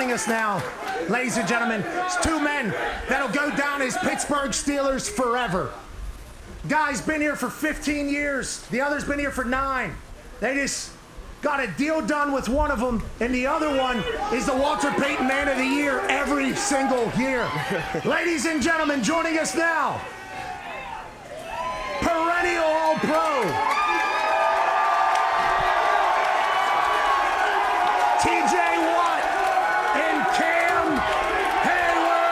joining us now, ladies and gentlemen, it's two men that'll go down as Pittsburgh Steelers forever. Guy's been here for 15 years. The other's been here for 9. They just got a deal done with one of them, and the other one is the Walter Payton Man of the Year every single year. Ladies and gentlemen, joining us now, perennial All-Pro, T.J. Watt and Cam Heyward.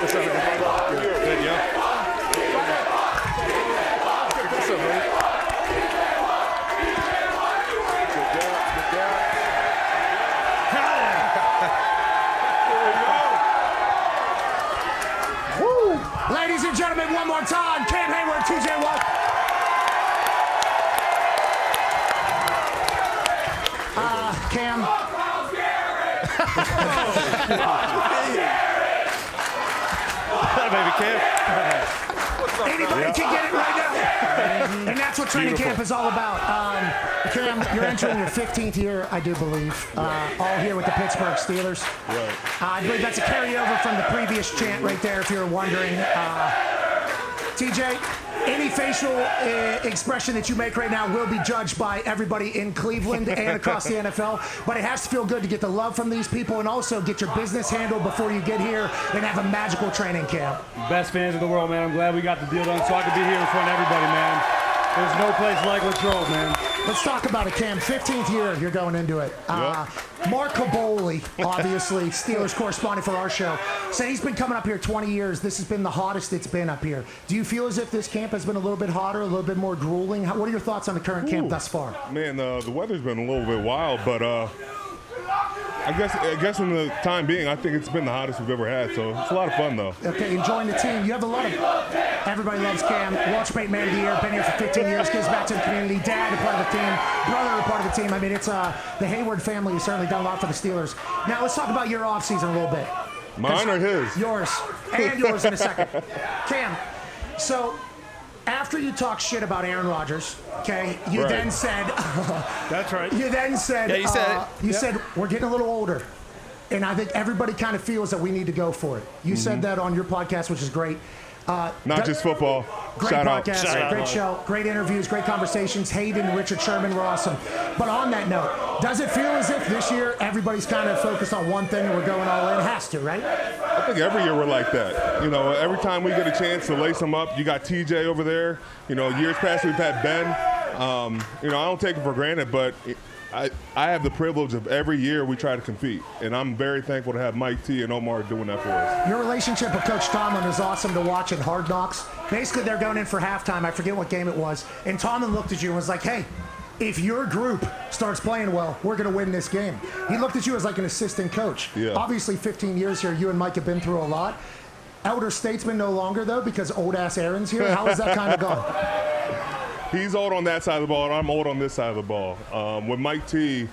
What's up, man? Good, yeah. What's up, man? Woo! Ladies and gentlemen, one more time, Cam Heyward, T.J. Watt. Cam. Baby Cam. Anybody can get it right now. And that's what training camp is all about. Cam, you're entering your 15th year, I do believe, all here with the Pittsburgh Steelers. Right. I believe that's a carryover from the previous chant right there, if you're wondering. TJ, any facial expression that you make right now will be judged by everybody in Cleveland and across the NFL, but it has to feel good to get the love from these people and also get your business handled before you get here and have a magical training camp. Best fans in the world, man. I'm glad we got the deal done so I could be here in front of everybody, man. There's no place like Latrobe, man. Let's talk about it, Cam. 15th year you're going into it. Mark Caboli, obviously, Steelers correspondent for our show, said he's been coming up here 20 years. This has been the hottest it's been up here. Do you feel as if this camp has been a little bit hotter, a little bit more grueling? What are your thoughts on the current camp thus far? Man, the weather's been a little bit wild, but I guess in the time being, I think it's been the hottest we've ever had, so it's a lot of fun, though. Okay, enjoying the team. You have a lot of... Everybody loves Cam. Walter Payton Man of the Year. Been here for 15 years. Gives back to the community. Dad, a part of the team. Brother, a part of the team. I mean, it's the Heyward family has certainly done a lot for the Steelers. Now, let's talk about your offseason a little bit. Mine or his? Yours. And yours in a second. Cam, so... After you talk shit about Aaron Rodgers, okay, you right. then said... That's right. You then said... Yeah, you said it. You said, we're getting a little older. And I think everybody kind of feels that we need to go for it. You said that on your podcast, which is great. Not just football. Great Shout podcast, out. great show, great interviews, great conversations. Hayden and Richard Sherman were awesome. But on that note, does it feel as if this year everybody's kind of focused on one thing and we're going all in? It has to, right? I think every year we're like that. You know, every time we get a chance to lace them up, you got TJ over there. You know, years past we've had Ben. You know, I don't take it for granted, but I have the privilege of every year we try to compete, and I'm very thankful to have Mike T and Omar doing that for us. Your relationship with Coach Tomlin is awesome to watch in Hard Knocks. Basically, they're going in for halftime. I forget what game it was, and Tomlin looked at you and was like, hey, if your group starts playing well, we're going to win this game. He looked at you as like an assistant coach. Yeah. Obviously, 15 years here, you and Mike have been through a lot. Elder statesman no longer, though, because old-ass Aaron's here. How has that kind of gone? He's old on that side of the ball, and I'm old on this side of the ball. With Mike T,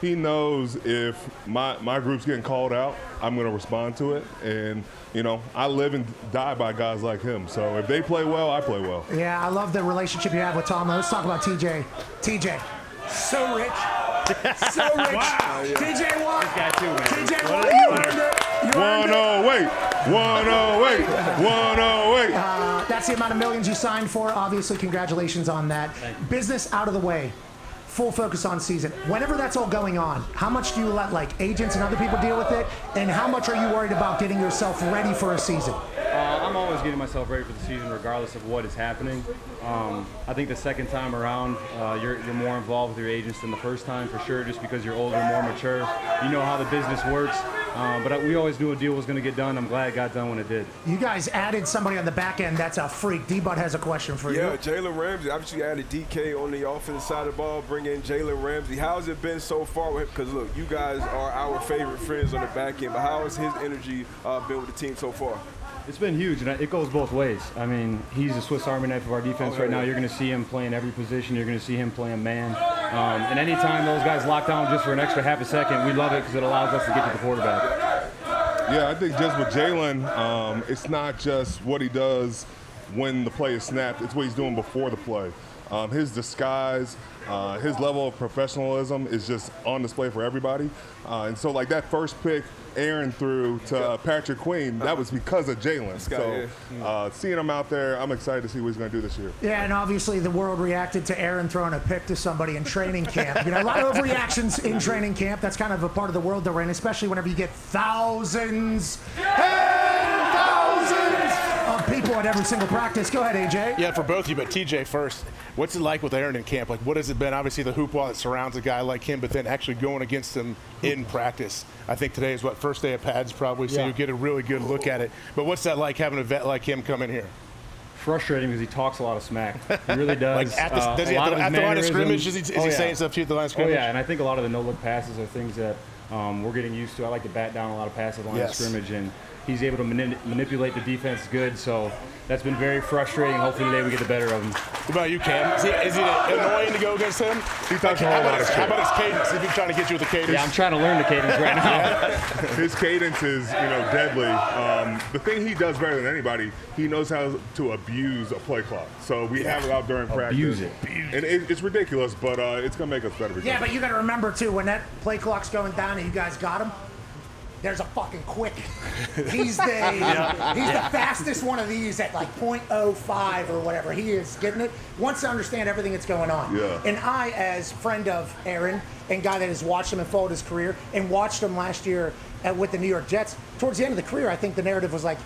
he knows if my group's getting called out, I'm going to respond to it. And, you know, I live and die by guys like him. So if they play well, I play well. Yeah, I love the relationship you have with Tomlin. Let's talk about TJ. TJ, so rich. So rich. Wow. TJ Watt. This guy too, man. TJ Watt, you earned it. You earned it. 108. That's the amount of millions you signed for. Obviously, congratulations on that. Business out of the way. Full focus on season. Whenever that's all going on, how much do you let like agents and other people deal with it? And how much are you worried about getting yourself ready for a season? I'm always getting myself ready for the season regardless of what is happening. I think the second time around, you're more involved with your agents than the first time for sure, just because you're older, more mature. You know how the business works. But we always knew a deal was going to get done. I'm glad it got done when it did. You guys added somebody on the back end that's a freak. D-Bud has a question for you. Yeah, Jalen Ramsey. Obviously added DK on the offensive side of the ball, bring in Jalen Ramsey. How's it been so far with him? Because, look, you guys are our favorite friends on the back end, but how has his energy been with the team so far? It's been huge, and it goes both ways. I mean, he's a Swiss Army knife of our defense right now. You're going to see him playing every position. You're going to see him playing man. And anytime those guys lock down just for an extra half a second, we love it because it allows us to get to the quarterback. Yeah, I think just with Jalen, it's not just what he does when the play is snapped. It's what he's doing before the play. His disguise, his level of professionalism is just on display for everybody. And so, like, that first pick Aaron threw to Patrick Queen, that was because of Jalen. So seeing him out there, I'm excited to see what he's going to do this year. Yeah, and obviously the world reacted to Aaron throwing a pick to somebody in training camp. You know, a lot of overreactions in training camp. That's kind of a part of the world that we're in, especially whenever you get thousands of people at every single practice. Go ahead, AJ. Yeah, for both of you, but TJ first. What's it like with Aaron in camp? Like, what has it been? Obviously, the hoopla that surrounds a guy like him, but then actually going against him in practice. I think today is first day of pads probably, so you get a really good look at it. But what's that like having a vet like him come in here? Frustrating because he talks a lot of smack. He really does. Like does he at the line of scrimmage? Is he saying stuff to you at the line of scrimmage? Oh, yeah, and I think a lot of the no-look passes are things that we're getting used to. I like to bat down a lot of passes at the line of scrimmage, and he's able to manipulate the defense good, so that's been very frustrating. Hopefully today we get the better of him. What about you, Cam? Is it annoying to go against him? He talks a whole lot of shit. How about his cadence? Is he trying to get you with the cadence? Yeah, I'm trying to learn the cadence right now. His cadence is, deadly. The thing he does better than anybody, he knows how to abuse a play clock. So we have it out during practice. Abuse it. And it's ridiculous, but it's going to make us better. Yeah, but you got to remember, too, when that play clock's going down and you guys got him, there's a fucking quick. He's the fastest one of these at like 0.05 or whatever. He is getting it. Wants to understand everything that's going on. Yeah. And I, as friend of Aaron and guy that has watched him and followed his career and watched him last year with the New York Jets, towards the end of the career, I think the narrative was like,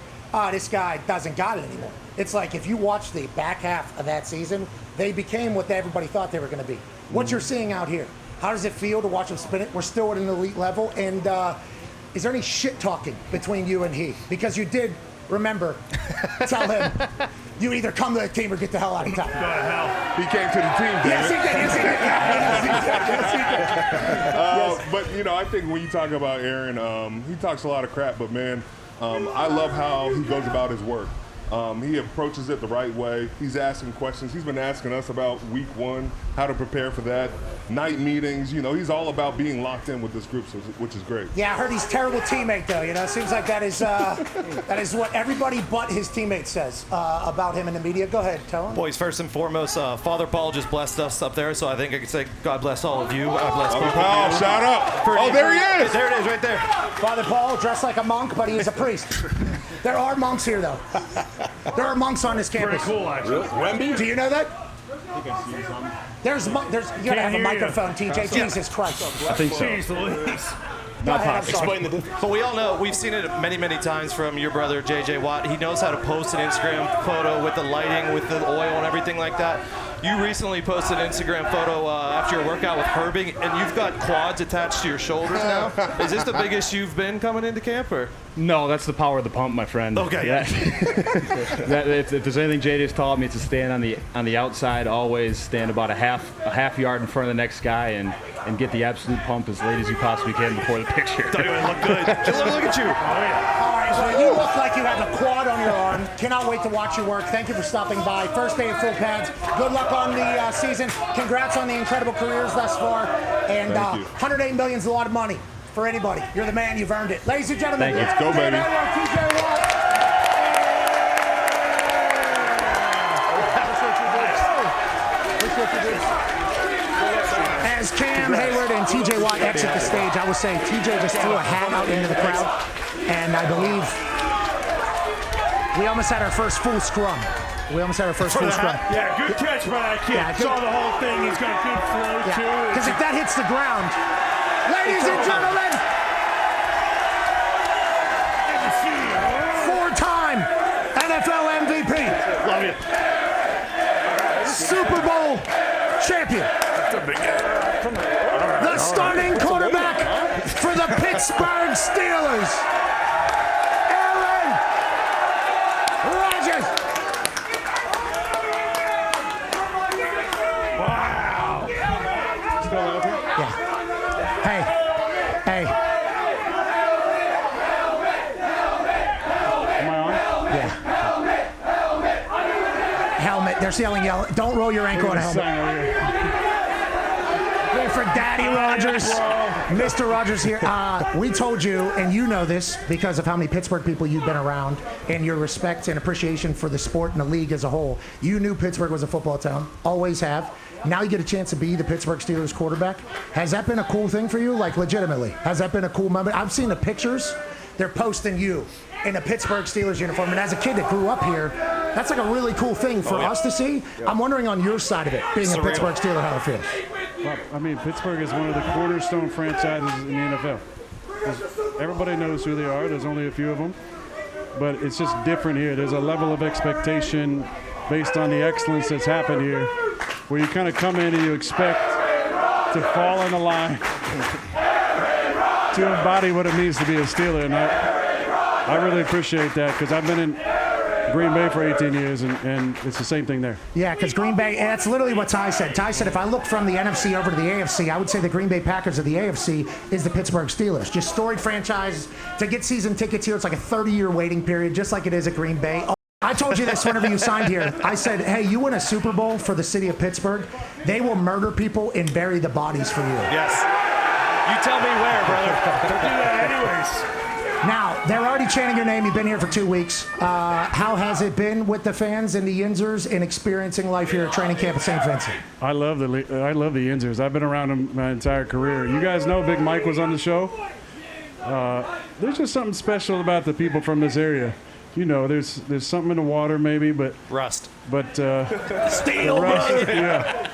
this guy doesn't got it anymore. It's like if you watch the back half of that season, they became what everybody thought they were going to be. What you're seeing out here, how does it feel to watch him spin it? We're still at an elite level, and is there any shit talking between you and he? Because you did, remember, tell him you either come to the team or get the hell out of town. Go to hell. He came to the team, Yes, he did. But, I think when you talk about Aaron, he talks a lot of crap, but, man, I love how he goes about his work. He approaches it the right way. He's asking questions. He's been asking us about week one, how to prepare for that, night meetings. He's all about being locked in with this group, which is great. Yeah, I heard he's a terrible teammate, though. It seems like that is what everybody but his teammates says about him in the media. Go ahead, tell him. Boys, first and foremost, Father Paul just blessed us up there, so I think I could say God bless all of you. God bless Father Paul, shout out. Oh, there he is. There it is, right there. Father Paul, dressed like a monk, but he is a priest. There are monks here, though. There are monks on this campus. Pretty cool, actually. Wemby? Do you know that? I think I see some. You gotta have a microphone, TJ. Jesus Christ. I think so. Not possible. Explain the difference. But we all know, we've seen it many, many times from your brother, J.J. Watt. He knows how to post an Instagram photo with the lighting, with the oil and everything like that. You recently posted an Instagram photo after your workout with Herbing, and you've got quads attached to your shoulders now. Is this the biggest you've been coming into camp, or? No, that's the power of the pump, my friend. Okay. Yeah. If there's anything JJ's taught me, it's to stand on the outside, always stand about a half yard in front of the next guy and get the absolute pump as late as you possibly can before the picture. Don't even look good. Just look at you. All right, so you look like you have a quad on your arm. Cannot wait to watch your work. Thank you for stopping by. First day of full pads. Good luck on the season. Congrats on the incredible careers thus far. And $108 million is a lot of money for anybody. You're the man. You've earned it. Ladies and gentlemen, let's go, baby. TJ Watt. As Cam, Heyward, and T.J. Watt exit the stage, I would say T.J. just threw a hat out into the crowd, and I believe we almost had our first full scrum. Yeah, good catch by that kid. Yeah, saw the whole thing. He's got a good flow, too. Because if that hits the ground, ladies and gentlemen, four-time NFL MVP. Love it. Super Bowl champion. The starting quarterback for the Pittsburgh Steelers, Aaron Rodgers. Wow. Yeah. Hey. Am I on? Yeah. Helmet. They're yelling. Don't roll your ankle on a helmet. for Daddy Rodgers. Mr. Rodgers here. We told you, and you know this because of how many Pittsburgh people you've been around and your respect and appreciation for the sport and the league as a whole. You knew Pittsburgh was a football town. Always have. Now you get a chance to be the Pittsburgh Steelers quarterback. Has that been a cool thing for you? Like, legitimately, has that been a cool moment? I've seen the pictures. They're posting you in a Pittsburgh Steelers uniform. And as a kid that grew up here, that's like a really cool thing for us to see. Yeah. I'm wondering on your side of it, being a Pittsburgh Steeler, how it feels. Well, I mean, Pittsburgh is one of the cornerstone franchises in the NFL. Everybody knows who they are. There's only a few of them. But it's just different here. There's a level of expectation based on the excellence that's happened here, where you kind of come in and you expect to fall in the line to embody what it means to be a Steeler. And I really appreciate that because I've been in Green Bay for 18 years, and it's the same thing there. Yeah, because Green Bay, and that's literally what Ty said. Ty said if I look from the NFC over to the AFC, I would say the Green Bay Packers of the AFC is the Pittsburgh Steelers. Just storied franchise. To get season tickets here, it's like a 30-year waiting period, just like it is at Green Bay. I told you this whenever you signed here. I said, hey, you win a Super Bowl for the city of Pittsburgh, they will murder people and bury the bodies for you. Yes. You tell me where, brother. Don't do that anyways. Now, they're already chanting your name. You've been here for 2 weeks. How has it been with the fans and the Yinzers and experiencing life here at training camp at St. Vincent? I love the Yinzers. I've been around them my entire career. You guys know Big Mike was on the show. There's just something special about the people from this area. You know, there's something in the water maybe, but rust. But steel, rust, yeah.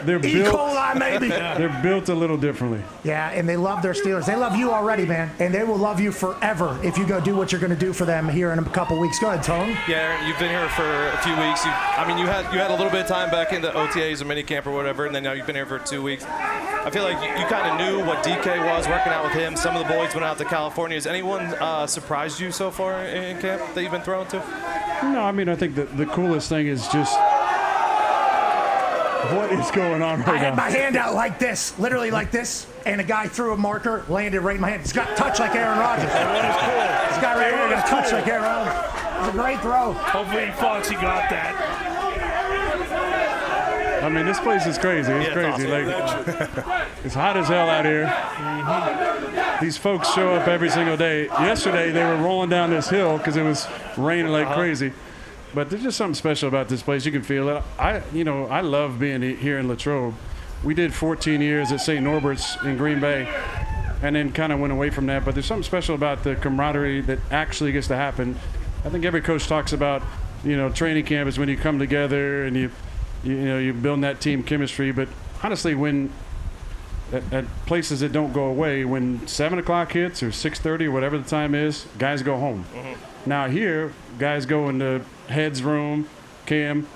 They're E. built. coli, maybe. They're built a little differently. Yeah, and they love their Steelers. They love you already, man, and they will love you forever if you go do what you're going to do for them here in a couple weeks. Go ahead, Tone. Yeah, you've been here for a few weeks. You had a little bit of time back in the OTAs or minicamp or whatever, and then now you've been here for 2 weeks. I feel like you kind of knew what DK was, working out with him. Some of the boys went out to California. Has anyone surprised you so far in camp that you've been thrown to? No, I mean, I think the coolest thing is just what is going on right now. I had my hand out like this, literally like this, and a guy threw a marker, landed right in my hand. He's got touch like Aaron Rodgers. That was cool. This guy right here got touch like Aaron Rodgers. It's a great throw. Hopefully Foxy got that. I mean, this place is crazy. It's crazy. Like, it's hot as hell out here. Mm-hmm. These folks show up every single day. Yesterday, they were rolling down this hill because it was raining like crazy. But there's just something special about this place. You can feel it. I love being here in Latrobe. We did 14 years at St. Norbert's in Green Bay, and then kind of went away from that. But there's something special about the camaraderie that actually gets to happen. I think every coach talks about, training camp is when you come together and you build that team chemistry. But honestly, when at places that don't go away, when 7 o'clock hits or 6:30 or whatever the time is, guys go home. Mm-hmm. Now here, guys go into Head's room. Cam,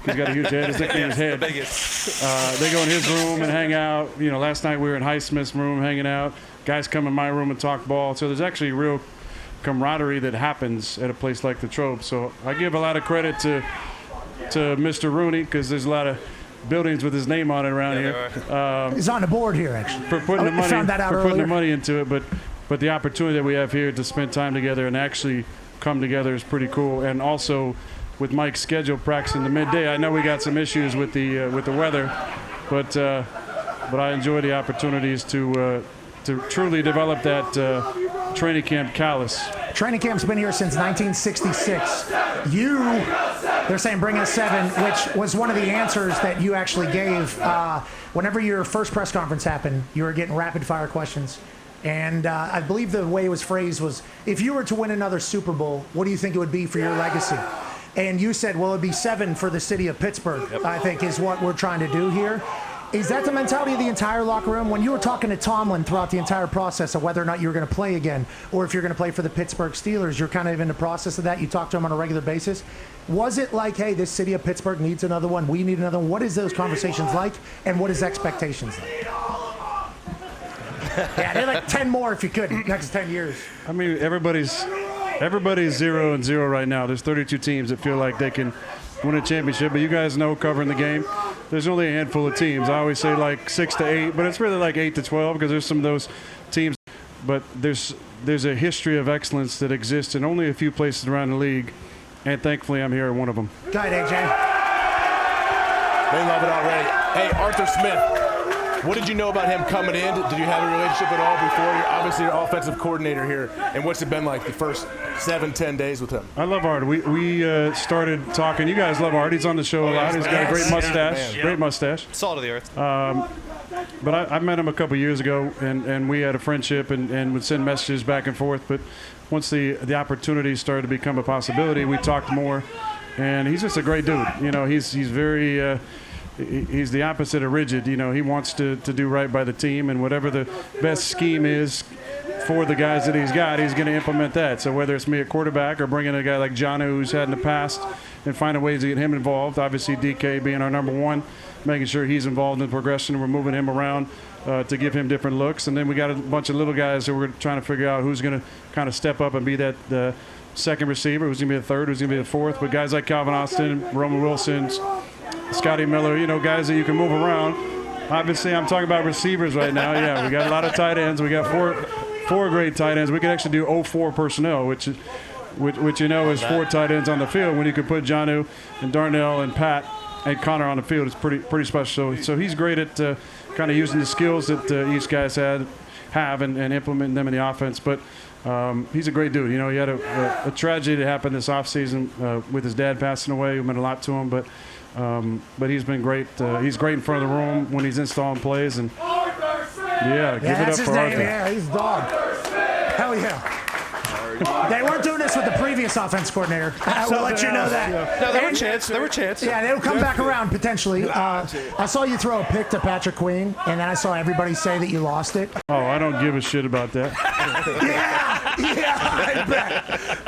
he's got a huge head. His nickname is Head. They go in his room and hang out. Last night we were in Highsmith's room hanging out. Guys come in my room and talk ball. So there's actually real camaraderie that happens at a place like the Trobe. So I give a lot of credit to Mr. Rooney because there's a lot of buildings with his name on it around here. He's on the board here, actually. For putting the money into it, but the opportunity that we have here to spend time together and actually come together is pretty cool. And also with Mike's schedule practicing the midday, I know we got some issues with the weather, but I enjoy the opportunities to truly develop that training camp callus. Training camp's been here since 1966. They're saying bring us 7, which was one of the answers that you actually gave. Whenever your first press conference happened, you were getting rapid fire questions. And I believe the way it was phrased was, if you were to win another Super Bowl, what do you think it would be for your legacy? And you said, well, it'd be 7 for the city of Pittsburgh, I think is what we're trying to do here. Is that the mentality of the entire locker room? When you were talking to Tomlin throughout the entire process of whether or not you were going to play again, or if you're going to play for the Pittsburgh Steelers, you're kind of in the process of that. You talk to him on a regular basis. Was it like, hey, this city of Pittsburgh needs another one, we need another one? What is those conversations like, and what is expectations like? Yeah, they're like 10 more if you could, next 10 years. I mean, everybody's 0-0 right now. There's 32 teams that feel like they can win a championship, but you guys know, covering the game, there's only a handful of teams. I always say like 6 to 8, but it's really like 8 to 12 because there's some of those teams. But there's a history of excellence that exists in only a few places around the league, and thankfully I'm here at one of them. Go ahead, AJ. They love it already. Hey, Arthur Smith. What did you know about him coming in? Did you have a relationship at all before? You're obviously your offensive coordinator here. And what's it been like the first 7-10 days with him? I love Art. We started talking. You guys love Art. He's on the show a lot. He's got a great mustache. Great mustache. Salt of the earth. But I met him a couple years ago, and we had a friendship and would send messages back and forth. But once the opportunity started to become a possibility, we talked more. And he's just a great dude. You know, he's very he's the opposite of rigid. You know, he wants to do right by the team, and whatever the best scheme is for the guys that he's got, he's going to implement that. So whether it's me at quarterback or bringing a guy like John who's had in the past and finding ways to get him involved, obviously DK being our number one, making sure he's involved in the progression. We're moving him around to give him different looks. And then we got a bunch of little guys that we're trying to figure out who's going to kind of step up and be that second receiver, who's going to be the third, who's going to be the fourth. But guys like Calvin Austin, Roman Wilson, Scotty Miller, you know, guys that you can move around. Obviously, I'm talking about receivers right now. Yeah, we got a lot of tight ends. We got four great tight ends. We could actually do 04 personnel, which you know is 4 tight ends on the field. When you could put Jonnu and Darnell and Pat and Connor on the field, it's pretty special. So he's great at kind of using the skills that each guys have and implementing them in the offense. But he's a great dude. You know, he had a tragedy that happened this offseason with his dad passing away. It meant a lot to him, but he's been great. He's great in front of the room when he's installing plays. And yeah, give it up for Arthur. Yeah, he's dog. Hell yeah. They weren't doing this with the previous offense coordinator. I will let you know that. No, there were chances. Yeah, they'll come back around potentially. I saw you throw a pick to Patrick Queen, and then I saw everybody say that you lost it. Oh, I don't give a shit about that.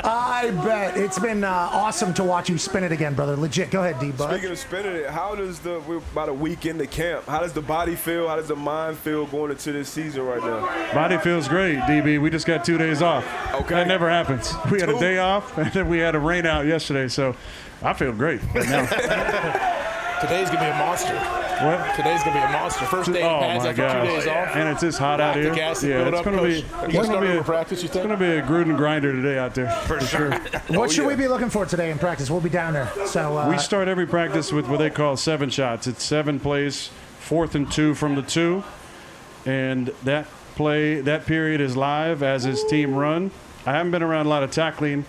I bet. It's been awesome to watch you spin it again, brother. Legit. Go ahead, D-Bud. Speaking of spinning it, we're about a week into camp. How does the body feel? How does the mind feel going into this season right now? Body feels great, DB. We just got 2 days off. Okay. That never happens. We had a day off, and then we had a rain out yesterday, so I feel great right now. Today's going to be a monster. What? Today's going to be a monster. First day of pads after 2 days off. And it's just hot out here. Yeah, it's going to be a Gruden grinder today out there. For sure. What should we be looking for today in practice? We'll be down there. So we start every practice with what they call 7 shots. It's 7 plays, 4th and 2 from the 2. And that period is live as is team run. I haven't been around a lot of tackling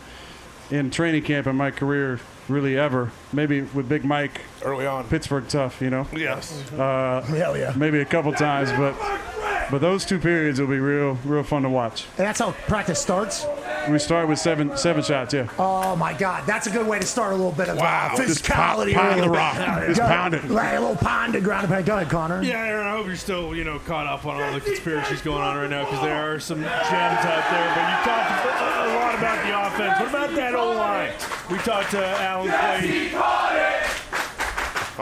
in training camp in my career, really ever. Maybe with Big Mike early on, Pittsburgh tough, you know. Yes. Hell yeah. Maybe a couple times, but those 2 periods will be real fun to watch. And that's how practice starts. We start with seven shots, yeah. Oh my God, that's a good way to start a little bit of physicality. Just pound the rock. Just pound it. Like a little pound to ground and pound. Go ahead, Connor. Yeah, Aaron, I hope you're still, caught up on all the conspiracies going on right now because there are some gems out there. But you talked a lot about the offense. What about that O-line? We talked to Alan Clay.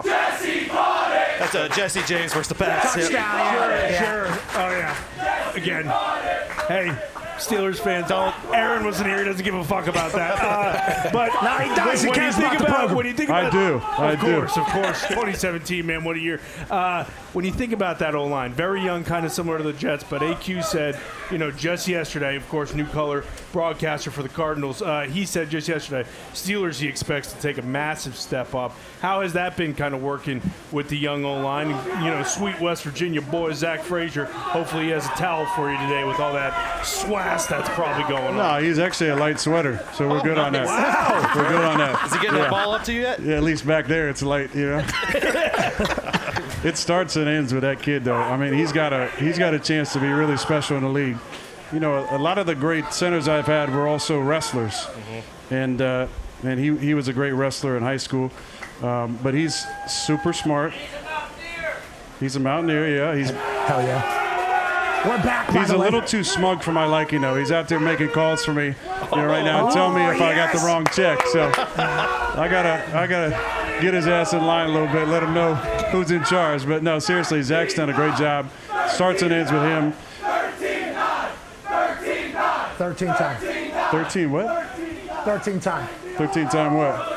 Jesse caught it! That's Jesse James versus the Pats. Touchdown. Sure. Oh, yeah. Again. Hey. Steelers fans, Aaron wasn't here. He doesn't give a fuck about that. But no, he does. When you think about, I do. Of course. 2017, man, what a year. When you think about that O-line, very young, kind of similar to the Jets, but AQ said, just yesterday, of course, new color broadcaster for the Cardinals, he said just yesterday, Steelers he expects to take a massive step up. How has that been kind of working with the young O-line? Sweet West Virginia boy, Zach Frazier, hopefully he has a towel for you today with all that swag that's probably going on. No, he's actually a light sweater, so we're good on that. Wow. We're good on that. Is he getting that ball up to you yet? Yeah, at least back there it's light, It starts and ends with that kid, though. I mean, he's got a chance to be really special in the league. A lot of the great centers I've had were also wrestlers, and he was a great wrestler in high school. But he's super smart. He's a Mountaineer, yeah. Hell yeah. We're back. He's a little too smug for my liking, though. He's out there making calls for me right now and tell me if I got the wrong check. So I gotta get his ass in line a little bit, let him know who's in charge. But no, seriously, Zach's done a great job. Starts and ends with him. 13 time. 13 what? 13 time. 13 time what?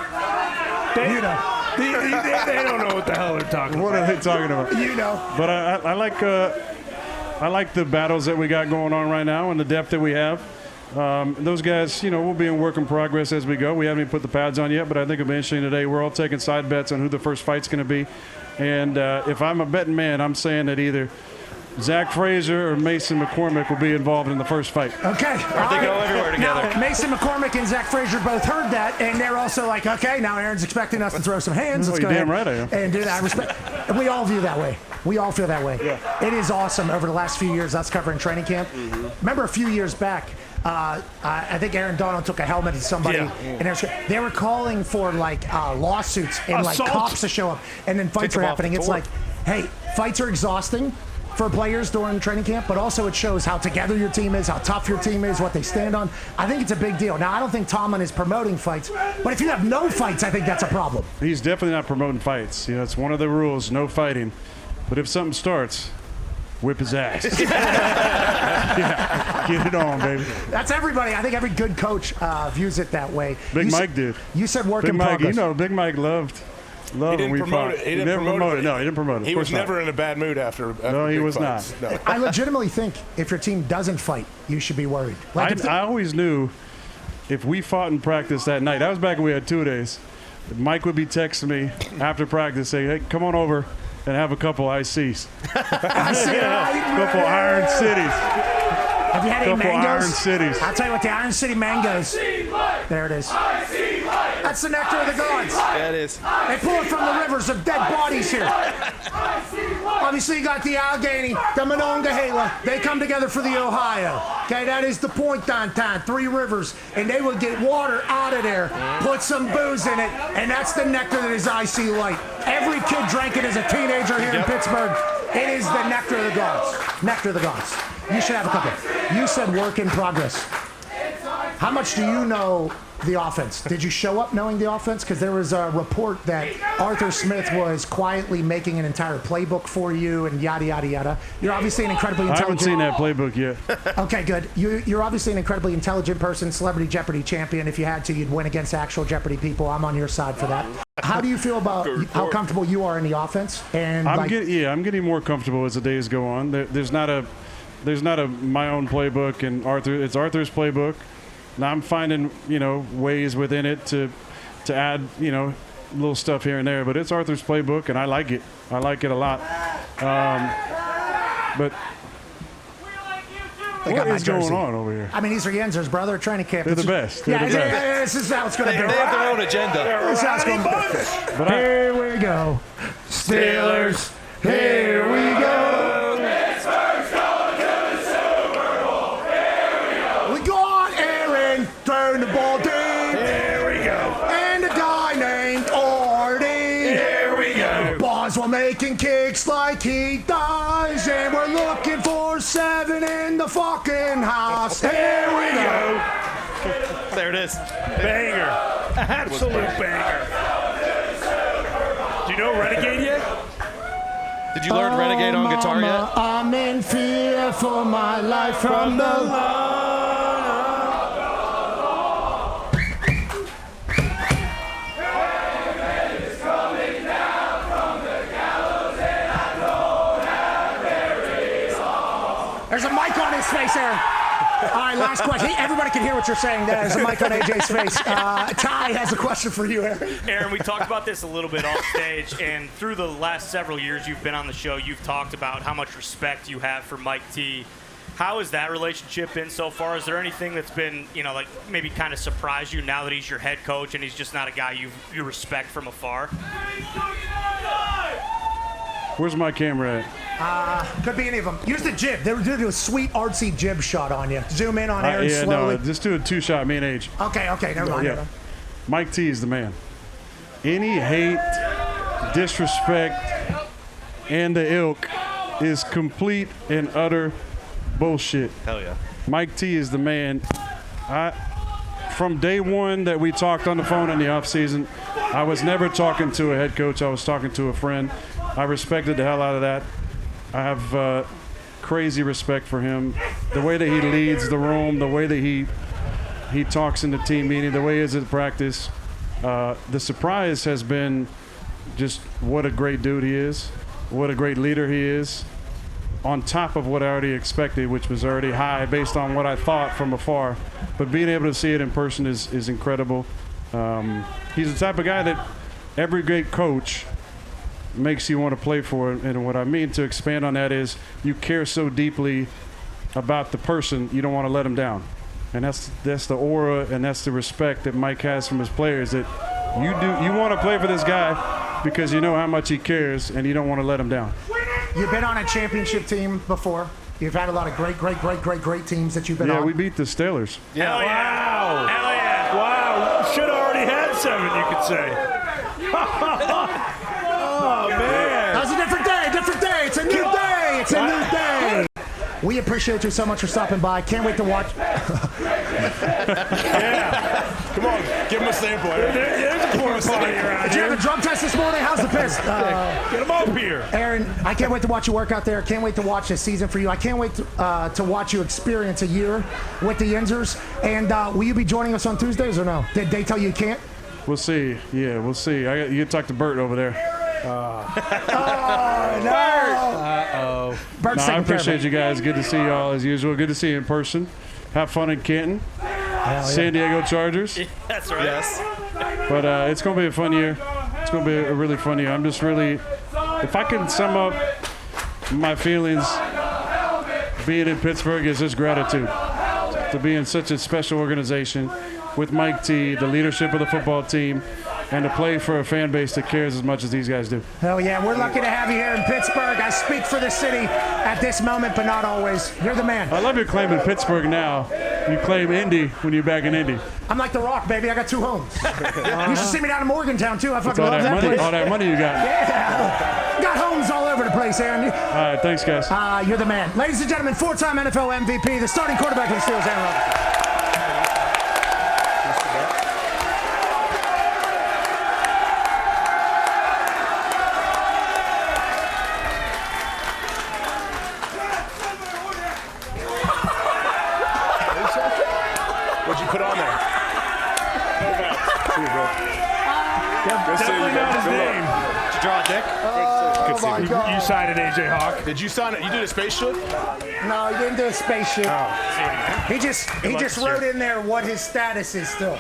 They don't know what the hell they're talking about. What are they talking about? But I like the battles that we got going on right now and the depth that we have. Those guys, we'll be in work in progress as we go. We haven't even put the pads on yet, but I think it'll be interesting today. We're all taking side bets on who the first fight's going to be. And if I'm a betting man, I'm saying that either Zach Frazier or Mason McCormick will be involved in the first fight. Okay. They go everywhere together. Now, Mason McCormick and Zach Frazier both heard that, and they're also like, okay, now Aaron's expecting us to throw some hands. Let's go ahead damn right I am. and do that. I respect. And we all view that way. We all feel that way. Yeah. It is awesome over the last few years, us covering training camp. Mm-hmm. Remember a few years back, I think Aaron Donald took a helmet to somebody, and they were calling for like lawsuits and like cops to show up, and then fights were happening. It's like, hey, fights are exhausting for players during training camp, but also it shows how together your team is, how tough your team is, what they stand on. I think it's a big deal. Now, I don't think Tomlin is promoting fights, but if you have no fights, I think that's a problem. He's definitely not promoting fights. You know, it's one of the rules, no fighting. But if something starts, whip his ass. Yeah, get it on, baby. That's everybody. I think every good coach views it that way. Big Mike did. You said work in Mike, progress. You know, Big Mike loved he didn't promote it. He didn't promote it. No, he didn't promote it. He was never in a bad mood after no, he was fights. not. No. I legitimately think if your team doesn't fight, you should be worried. Like I always knew if we fought in practice that night, that was back when we had 2 days, Mike would be texting me after practice saying, hey, come on over and have a couple ICs. Couple Iron Cities. Have you had any mangoes? Iron Cities. I'll tell you what, the Iron City mangoes. There it is. That's the nectar of the gods. Yeah, it is. They pull it from the rivers of dead bodies here. Obviously, you got the Allegheny, the Monongahela. They come together for the Ohio. Okay, that is the point downtown, 3 rivers. And they will get water out of there, put some booze in it, and that's the nectar that is IC Light. Every kid drank it as a teenager here in Pittsburgh. It is the nectar of the gods. Nectar of the gods. You should have a couple. You said work in progress. How much do you know the offense? Did you show up knowing the offense? Because there was a report that Arthur Smith was quietly making an entire playbook for you and yada, yada, yada. You're obviously an incredibly intelligent... I haven't seen that playbook yet. Okay, good. You're obviously an incredibly intelligent person, Celebrity Jeopardy champion. If you had to, you'd win against actual Jeopardy people. I'm on your side for that. How do you feel about how comfortable you are in the offense? And I'm getting more comfortable as the days go on. There's not a my own playbook, and it's Arthur's playbook. Now I'm finding, ways within it to add, little stuff here and there. But it's Arthur's playbook, and I like it. I like it a lot. But what is going on over here? I mean, these are Jensers, brother. Training camp. They're the best. They're the This best. is how it's going to be. They have their own agenda. This is how it's going to be. Here we go. Steelers, here we go. Turn the ball deep. Here we go. And a guy named Artie. Here we go. Balls while making kicks like he does. And we're looking for 7 in the fucking house. Here we go. There it is. Banger. Absolute banger. Do you know Renegade yet? Did you learn Renegade on guitar yet? I'm in fear for my life from the Lord. There's a mic on his face there. All right, last question. Everybody can hear what you're saying. There's a mic on AJ's face. Ty has a question for you, Aaron. Aaron, we talked about this a little bit off stage, and through the last several years you've been on the show, you've talked about how much respect you have for Mike T. How has that relationship been so far? Is there anything that's been, like maybe kind of surprised you now that he's your head coach and he's just not a guy you respect from afar? Where's my camera at? Could be any of them. Use the jib. They were doing a sweet artsy jib shot on you. Zoom in on Aaron slowly. No, just do a 2-shot, me and Age. Okay, never mind. Yeah. Mike T is the man. Any hate, disrespect, and the ilk is complete and utter bullshit. Hell yeah. Mike T is the man. From day one that we talked on the phone in the offseason, I was never talking to a head coach. I was talking to a friend. I respected the hell out of that. I have crazy respect for him. The way that he leads the room, the way that he talks in the team meeting, the way he is at practice. The surprise has been just what a great dude he is, what a great leader he is, on top of what I already expected, which was already high based on what I thought from afar. But being able to see it in person is incredible. He's the type of guy that every great coach makes you want to play for it. And what I mean to expand on that is you care so deeply about the person, you don't want to let them down. And that's the aura and that's the respect that Mike has from his players, that you want to play for this guy because you know how much he cares and you don't want to let him down. You've been on a championship team before. You've had a lot of great teams that you've been on. Yeah, we beat the Steelers. Yeah. Hell yeah. Wow. Hell yeah. Wow. Should have already had 7, you could say. Oh, man. That's a different day. It's a new day. It's a new day. We appreciate you so much for stopping by. Can't wait to watch. Yeah. Come on, give him a sample. There's a porta potty around Did you here. have a drug test this morning? How's the piss? Get him up here. Aaron, I can't wait to watch you work out there. Can't wait to watch this season for you. I can't wait to watch you experience a year with the Yinzers. And will you be joining us on Tuesdays or no? Did they tell you can't? We'll see. Yeah, we'll see. You can talk to Bert over there. Oh, no. Bert's I taking care of appreciate it. you guys. Good to see you all as usual. Good to see you in person. Have fun in Canton. San Diego Chargers. That's right. Yes. But it's going to be a fun year. It's going to be a really fun year. I'm just really, if I can sum up my feelings being in Pittsburgh, is just gratitude to be in such a special organization with Mike T, the leadership of the football team, and to play for a fan base that cares as much as these guys do. Hell yeah, we're lucky to have you here in Pittsburgh. I speak for the city at this moment, but not always. You're the man. I love your claim in Pittsburgh now. You claim Indy when you're back in Indy. I'm like The Rock, baby. I got 2 homes. You should see me down in Morgantown, too. I That's fucking love that place. all that money you got. Yeah. Got homes all over the place, Aaron. All right, thanks, guys. You're the man. Ladies and gentlemen, 4-time NFL MVP, the starting quarterback of the Steelers, Aaron Rodgers. What'd you put on there? Definitely not his name. Did you draw a dick? Oh, my God. You signed it, AJ Hawk. Did you sign it? You did a spaceship? No, he didn't do a spaceship. Oh. He just wrote in there what his status is still.